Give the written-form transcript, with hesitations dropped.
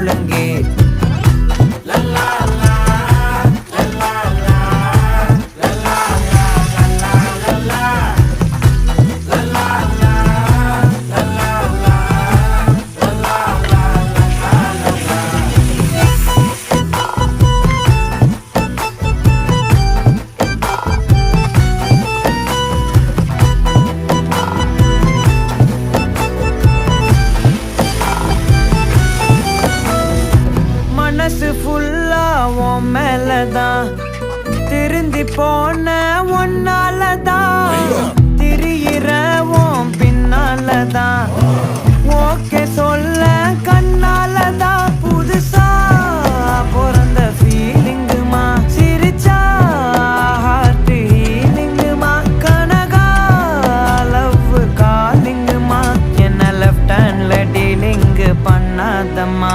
ஒழுங்கே மனசு ஃபுல்லா உன் மேலதான் திருந்தி போன ஒன்னாலதான் திரியிற உன் பின்னாலதான் ஓகே சொல்ல கண்ணாலதான் புதுசா பிறந்த ஃபீலிங்குமா சிரிச்சா ஹார்ட் ஹீலிங்குமா கனகா லவ் காலிங்குமா என்ன லெஃப்ட் ஹேண்ட்ல டீலிங் பண்ணாதம்மா